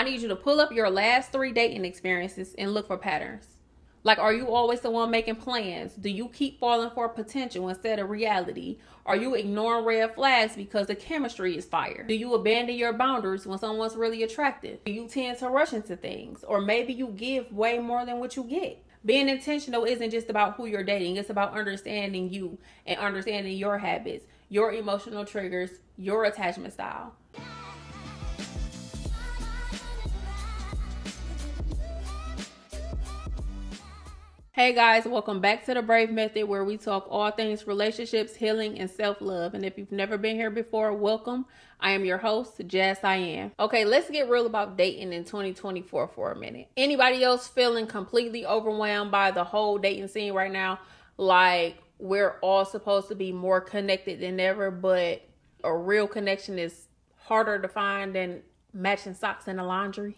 need you to pull up your last 3 dating experiences and look for patterns. Like, are you always the one making plans? Do you keep falling for potential instead of reality? Are you ignoring red flags because the chemistry is fire? Do you abandon your boundaries when someone's really attractive? Do you tend to rush into things? Or maybe you give way more than what you get? Being intentional isn't just about who you're dating. It's about understanding you and understanding your habits, your emotional triggers, your attachment style. Hey guys, welcome back to the Brave Method, where we talk all things relationships, healing, and self-love. And if you've never been here before, welcome. I am your host, Jazz I Am. Okay, let's get real about dating in 2024 for a minute. Anybody else feeling completely overwhelmed by the whole dating scene right now? Like, we're all supposed to be more connected than ever, but a real connection is harder to find than matching socks in the laundry?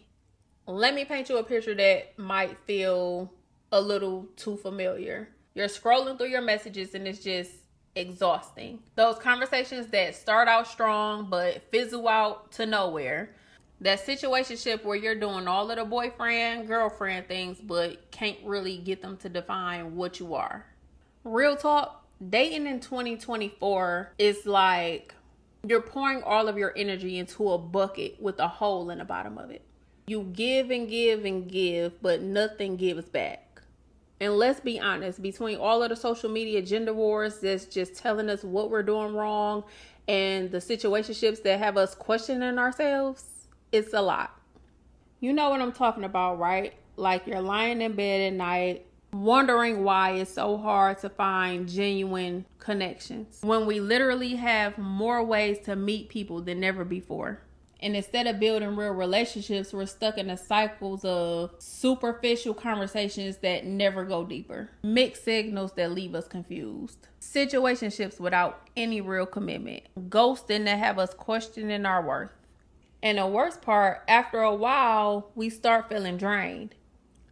Let me paint you a picture that might feel a little too familiar. You're scrolling through your messages and it's just exhausting. Those conversations that start out strong but fizzle out to nowhere. That situationship where you're doing all of the boyfriend, girlfriend things but can't really get them to define what you are. Real talk, dating in 2024 is like you're pouring all of your energy into a bucket with a hole in the bottom of it. You give and give and give, but nothing gives back. And let's be honest, between all of the social media gender wars that's just telling us what we're doing wrong and the situationships that have us questioning ourselves, it's a lot. You know what I'm talking about, right? Like, you're lying in bed at night wondering why it's so hard to find genuine connections when we literally have more ways to meet people than ever before. And instead of building real relationships, we're stuck in the cycles of superficial conversations that never go deeper. Mixed signals that leave us confused. Situationships without any real commitment. Ghosting that have us questioning our worth. And the worst part, after a while, we start feeling drained.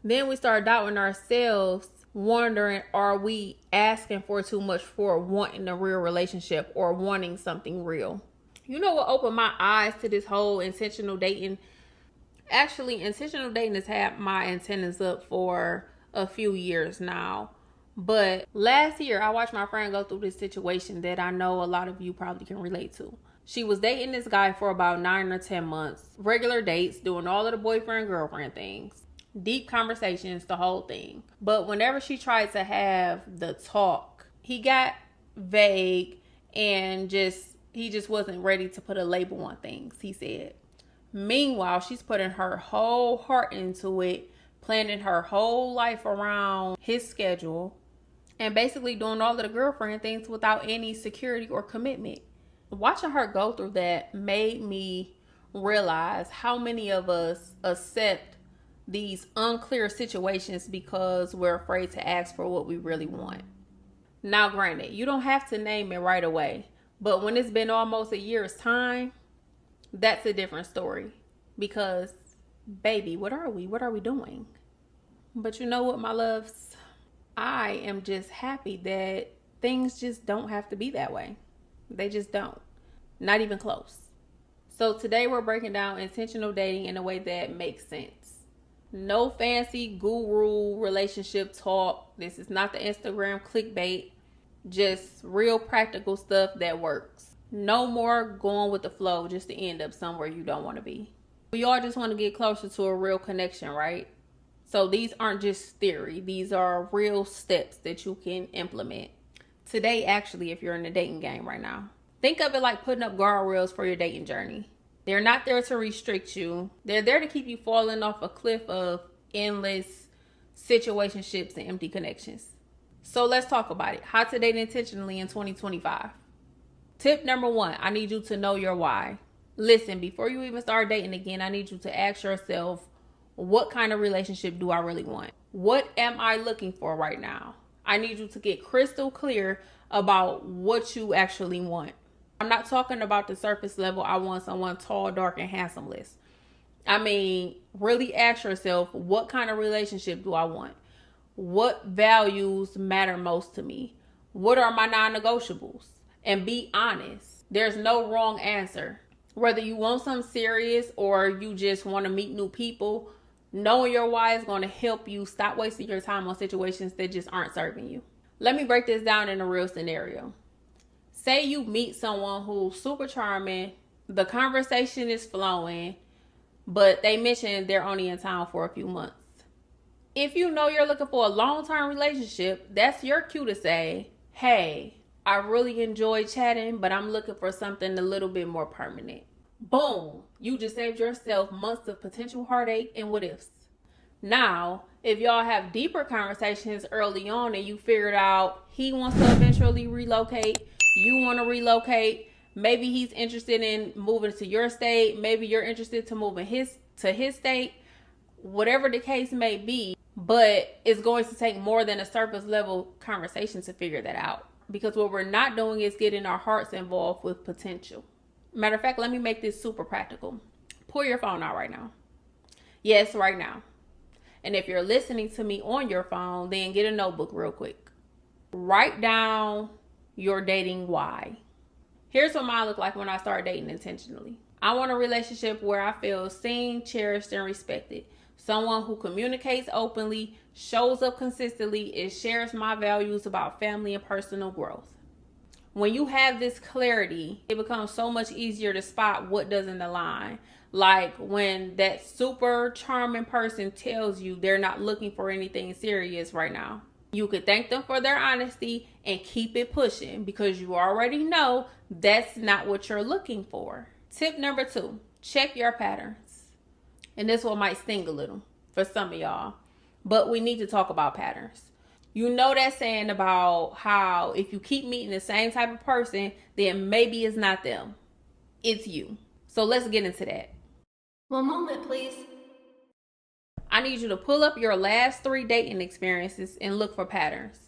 Then we start doubting ourselves, wondering, are we asking for too much for wanting a real relationship or wanting something real? You know what opened my eyes to this whole intentional dating? Actually, intentional dating has had my antennas up for a few years now. But last year, I watched my friend go through this situation that I know a lot of you probably can relate to. She was dating this guy for about 9 or 10 months. Regular dates, doing all of the boyfriend-girlfriend things. Deep conversations, the whole thing. But whenever she tried to have the talk, he got vague and he just wasn't ready to put a label on things, he said. Meanwhile, she's putting her whole heart into it, planning her whole life around his schedule, and basically doing all of the girlfriend things without any security or commitment. Watching her go through that made me realize how many of us accept these unclear situations because we're afraid to ask for what we really want. Now, granted, you don't have to name it right away. But when it's been almost a year's time, that's a different story. Because, baby, what are we? What are we doing? But you know what, my loves? I am just happy that things just don't have to be that way. They just don't. Not even close. So today we're breaking down intentional dating in a way that makes sense. No fancy guru relationship talk. This is not the Instagram clickbait. Just real practical stuff that works. No more going with the flow just to end up somewhere you don't want to be. We all just want to get closer to a real connection, right? So these aren't just theory. These are real steps that you can implement today, actually, if you're in the dating game right now. Think of it like putting up guardrails for your dating journey. They're not there to restrict you. They're there to keep you falling off a cliff of endless situationships and empty connections. So let's talk about it. How to date intentionally in 2025. Tip number 1, I need you to know your why. Listen, before you even start dating again, I need you to ask yourself, what kind of relationship do I really want? What am I looking for right now? I need you to get crystal clear about what you actually want. I'm not talking about the surface level, I want someone tall, dark, and handsome list. I mean, really ask yourself, what kind of relationship do I want? What values matter most to me? What are my non-negotiables? And be honest. There's no wrong answer. Whether you want something serious or you just want to meet new people, knowing your why is going to help you stop wasting your time on situations that just aren't serving you. Let me break this down in a real scenario. Say you meet someone who's super charming, the conversation is flowing, but they mentioned they're only in town for a few months. If you know you're looking for a long-term relationship, that's your cue to say, hey, I really enjoyed chatting, but I'm looking for something a little bit more permanent. Boom! You just saved yourself months of potential heartache and what ifs. Now, if y'all have deeper conversations early on and you figured out he wants to eventually relocate, you want to relocate, maybe he's interested in moving to your state, maybe you're interested to move in his state, whatever the case may be, but it's going to take more than a surface level conversation to figure that out. Because what we're not doing is getting our hearts involved with potential. Matter of fact, let me make this super practical. Pull your phone out right now. Yes, right now. And if you're listening to me on your phone, then get a notebook real quick. Write down your dating why. Here's what mine look like when I start dating intentionally. I want a relationship where I feel seen, cherished, and respected. Someone who communicates openly, shows up consistently, and shares my values about family and personal growth. When you have this clarity, it becomes so much easier to spot what doesn't align. Like when that super charming person tells you they're not looking for anything serious right now. You could thank them for their honesty and keep it pushing because you already know that's not what you're looking for. Tip number 2, check your patterns. And this one might sting a little for some of y'all, but we need to talk about patterns. You know that saying about how if you keep meeting the same type of person, then maybe it's not them, it's you. So let's get into that. One moment, please. I need you to pull up your last 3 dating experiences and look for patterns.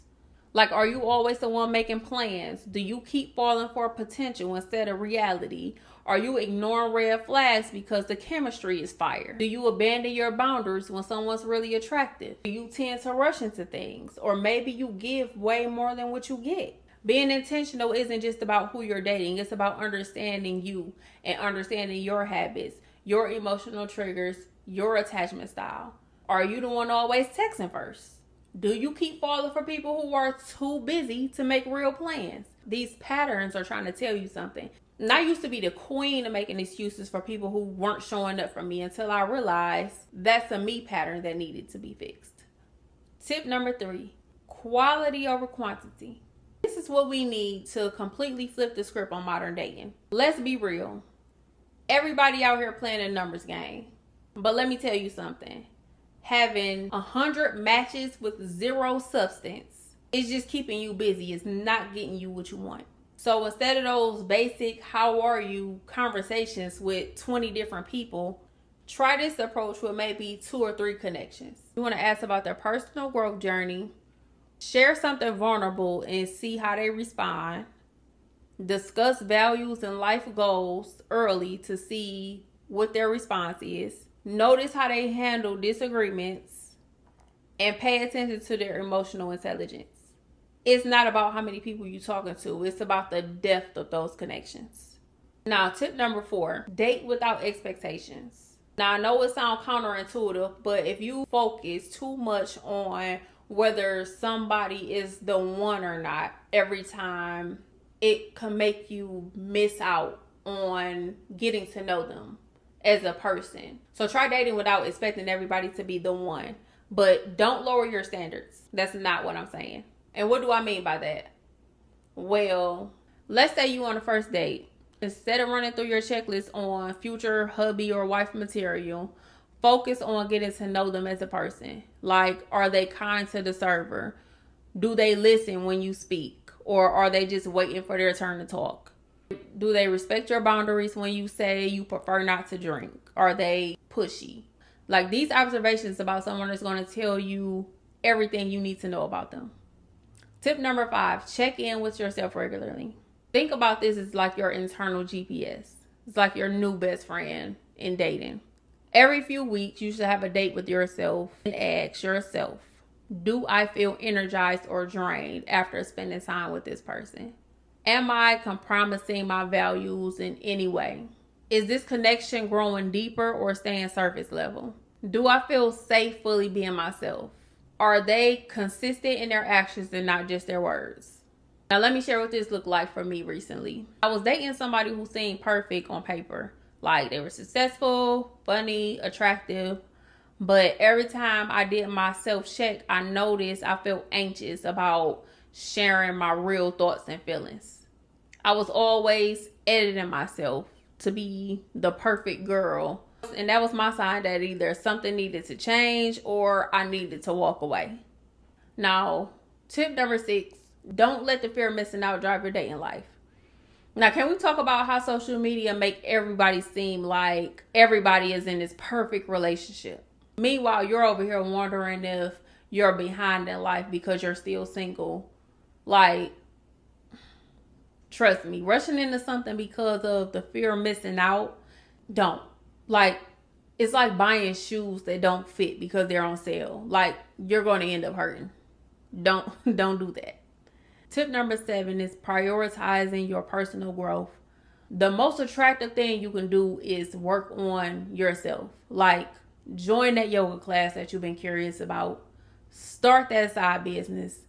Like, are you always the one making plans? Do you keep falling for potential instead of reality? Are you ignoring red flags because the chemistry is fire? Do you abandon your boundaries when someone's really attractive? Do you tend to rush into things? Or maybe you give way more than what you get? Being intentional isn't just about who you're dating. It's about understanding you and understanding your habits, your emotional triggers, your attachment style. Are you the one always texting first? Do you keep falling for people who are too busy to make real plans? These patterns are trying to tell you something. And I used to be the queen of making excuses for people who weren't showing up for me until I realized that's a me pattern that needed to be fixed. Tip number 3, quality over quantity. This is what we need to completely flip the script on modern dating. Let's be real. Everybody out here playing a numbers game. But let me tell you something. Having 100 matches with 0 substance is just keeping you busy. It's not getting you what you want. So instead of those basic how are you conversations with 20 different people, try this approach with maybe 2 or 3 connections. You want to ask about their personal growth journey, share something vulnerable and see how they respond, discuss values and life goals early to see what their response is, notice how they handle disagreements, and pay attention to their emotional intelligence. It's not about how many people you're talking to. It's about the depth of those connections. Now, tip number 4, date without expectations. Now, I know it sounds counterintuitive, but if you focus too much on whether somebody is the one or not every time, it can make you miss out on getting to know them as a person. So try dating without expecting everybody to be the one, but don't lower your standards. That's not what I'm saying. And what do I mean by that? Well, let's say you on a first date. Instead of running through your checklist on future hubby or wife material, focus on getting to know them as a person. Like, are they kind to the server? Do they listen when you speak? Or are they just waiting for their turn to talk? Do they respect your boundaries when you say you prefer not to drink? Are they pushy? Like, these observations about someone is going to tell you everything you need to know about them. Tip number 5, check in with yourself regularly. Think about this as like your internal GPS. It's like your new best friend in dating. Every few weeks, you should have a date with yourself and ask yourself, do I feel energized or drained after spending time with this person? Am I compromising my values in any way? Is this connection growing deeper or staying surface level? Do I feel safe fully being myself? Are they consistent in their actions and not just their words? Now, let me share what this looked like for me recently. I was dating somebody who seemed perfect on paper. Like, they were successful, funny, attractive. But every time I did my self-check, I noticed I felt anxious about sharing my real thoughts and feelings. I was always editing myself to be the perfect girl. And that was my sign that either something needed to change or I needed to walk away. Now, tip number 6, don't let the fear of missing out drive your dating life. Now, can we talk about how social media make everybody seem like everybody is in this perfect relationship? Meanwhile, you're over here wondering if you're behind in life because you're still single. Like, trust me, rushing into something because of the fear of missing out, don't. Like, it's like buying shoes that don't fit because they're on sale. Like, you're going to end up hurting. Don't do that. Tip number 7 is prioritizing your personal growth. The most attractive thing you can do is work on yourself. Like, join that yoga class that you've been curious about. Start that side business.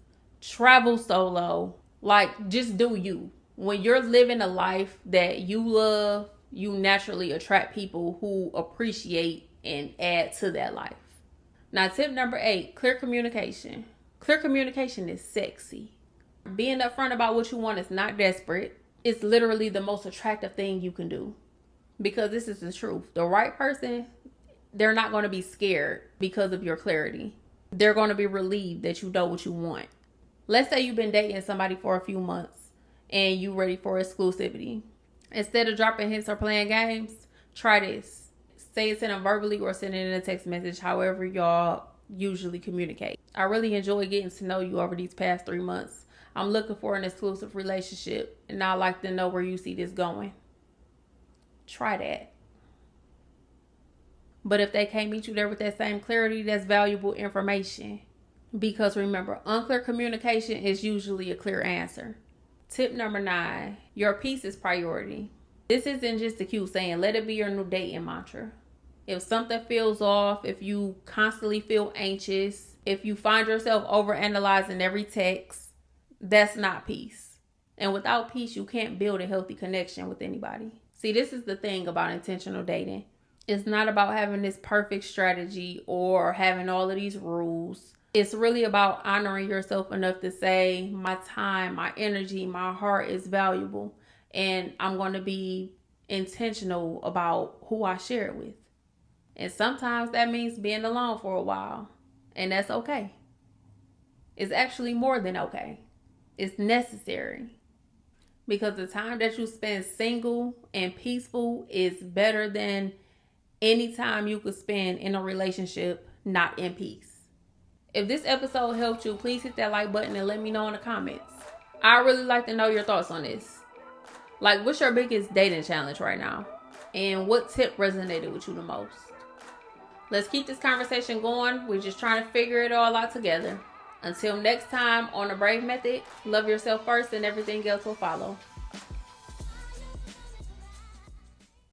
Travel solo. Like, just do you. When you're living a life that you love, you naturally attract people who appreciate and add to that life. Now, tip number 8, clear communication. Clear communication is sexy. Being upfront about what you want is not desperate. It's literally the most attractive thing you can do. Because this is the truth. The right person, they're not going to be scared because of your clarity. They're going to be relieved that you know what you want. Let's say you've been dating somebody for a few months and you ready for exclusivity. Instead of dropping hints or playing games, try this. Say it to them verbally or send it in a text message, however y'all usually communicate. I really enjoy getting to know you over these past 3 months. I'm looking for an exclusive relationship, and I'd like to know where you see this going. Try that. But if they can't meet you there with that same clarity, that's valuable information. Because remember, unclear communication is usually a clear answer. Tip number 9, your peace is priority. This isn't just a cute saying, let it be your new dating mantra. If something feels off, if you constantly feel anxious, if you find yourself overanalyzing every text, that's not peace. And without peace, you can't build a healthy connection with anybody. See, this is the thing about intentional dating. It's not about having this perfect strategy or having all of these rules. It's really about honoring yourself enough to say, my time, my energy, my heart is valuable. And I'm going to be intentional about who I share it with. And sometimes that means being alone for a while. And that's okay. It's actually more than okay. It's necessary. Because the time that you spend single and peaceful is better than any time you could spend in a relationship not in peace. If this episode helped you, please hit that like button and let me know in the comments. I'd really like to know your thoughts on this. Like, what's your biggest dating challenge right now? And what tip resonated with you the most? Let's keep this conversation going. We're just trying to figure it all out together. Until next time on The Brave Method, love yourself first and everything else will follow.